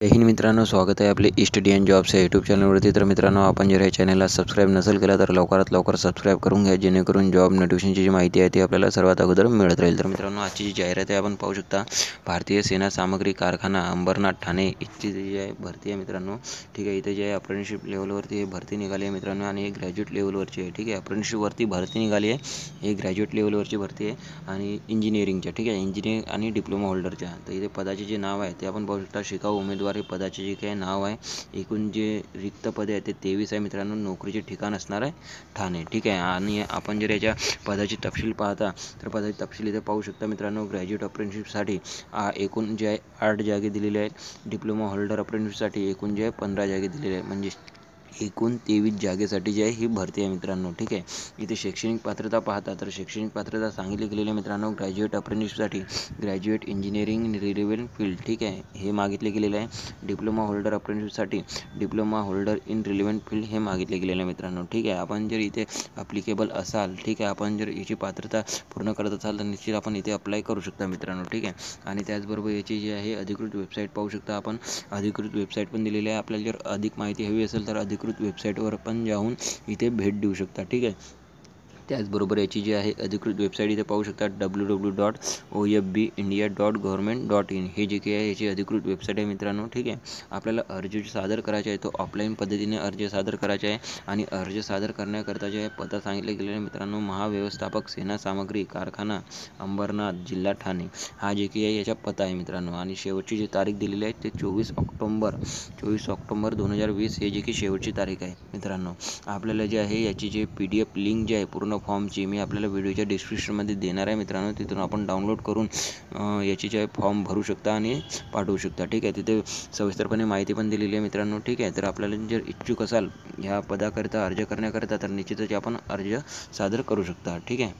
जय हिंद मित्रांनो, स्वागत आहे आपले स्टडी अँड जॉब्स या यूट्यूब चॅनलवरती। तर मित्रांनो, आपण जर या चॅनलला सबस्क्राईब नसेल केला तर लवकरात लवकर सबस्क्राईब करून घ्या, जेणेकरून जॉब नोटिफिकेशनची जी माहिती आहे ती आपल्याला सर्वात अगोदर मिळत राहील। तर मित्रांनो, आजची जी जाहिरात आहे आपण पाहू शकता, भारतीय सेना सामग्री कारखाना अंबरनाथ ठाणे इथची जी आहे भरती आहे मित्रांनो। ठीक आहे, इथे जे आहे अप्रेंटिसशिप लेवलवरती हे भरती निघाली आहे मित्रांनो, आणि ग्रॅज्युएट लेवलवरची आहे। ठीक आहे, अप्रेंटिसशिपवरती भरती निघाली आहे, हे ग्रॅज्युएट लेवलवरची भरती आहे आणि इंजिनिअरिंगच्या। ठीक आहे, इंजिनिअरिंग आणि डिप्लोमा होल्डरच्या। तर इथे पदाचे जे नाव आहे ते आपण पाहू शकता, शिकाऊ उमेदवार हे पदाचे जे काही नाव आहे। एकूण जे रिक्त पदे आहेत ते 23 आहे मित्रांनो। नोकरीचे ठिकाण असणार आहे ठाणे। ठीक आहे, आणि आपण जर याच्या पदाची तपशील पाहता तर पदाची तपशील इथे पाहू शकता मित्रांनो। ग्रॅज्युएट अप्रेंटिसशिपसाठी एकूण जे आहे 8 जागे दिलेले आहेत। डिप्लोमा होल्डर अप्रेंटिससाठी एकूण जे आहे 15 जागे दिलेले आहेत, म्हणजे एकूण 23 जागेसाठी जी आहे ही भरती आहे मित्रांनो। ठीक आहे, इथे शैक्षणिक पात्रता पाहता तर शैक्षणिक पात्रता सांगितली गेलेली आहे मित्रांनो। ग्रॅज्युएट अप्रेंटिससाठी ग्रॅज्युएट इंजिनिअरिंग रिलेव्हंट फील्ड, ठीक आहे, हे मागितले गेलेले आहे। डिप्लोमा होल्डर अप्रेंटिससाठी diploma holder in relevant field हे मागितले गेलेले आहे मित्रांनो। ठीक आहे, आपण जर इथे अप्लिकेबल असाल, ठीक आहे, आपण जर याची पात्रता पूर्ण करत असाल तर निश्चित आपण इथे अप्लाय करू शकता मित्रांनो। ठीक आहे, आणि त्याचबरोबर याची जी आहे अधिकृत वेबसाईट पाहू शकता आपण। अधिकृत वेबसाईट पण दिलेली आहे। आपल्याला जर अधिक माहिती हवी असेल तर अधिकृत वेबसाईटवर पण जाऊन इथे भेट देऊ शकता। ठीक आहे, त्याचबरोबर याची जी आहे अधिकृत वेबसाईट इथे पाहू शकता, www.ofbindia.government.in हे जे काही आहे याची अधिकृत वेबसाईट आहे मित्रांनो। ठीक आहे, आपल्याला अर्ज सादर करायचा आहे तो ऑफलाईन पद्धतीने अर्ज सादर करायचा आहे, आणि अर्ज सादर करण्याकरता जे आहे पत्ता सांगितले गेलेले आहे मित्रांनो। महाव्यवस्थापक सेना सामग्री कारखाना अंबरनाथ, जिल्हा ठाणे हा जे काही आहे याचा पत्ता आहे मित्रांनो। आणि शेवटची जी तारीख दिलेली आहे ते 24 ऑक्टोबर 2020 हे जे की शेवटची तारीख आहे मित्रांनो। आपल्याला जे आहे याची जे PDF लिंक जी आहे पूर्ण फॉर्मची मी आपल्याला व्हिडिओच्या डिस्क्रिप्शनमध्ये देणार आहे मित्रांनो। तिथून आपण डाउनलोड करून याची जे फॉर्म भरू शकता आणि पाठवू शकता। ठीक आहे, तिथे सविस्तरपणे माहिती पण दिलेली आहे मित्रांनो। ठीक आहे, तर आपल्याला जर इच्छुक असाल ह्या पदाकरिता अर्ज करण्याकरिता तर निश्चितच आपण अर्ज सादर करू शकता। ठीक आहे।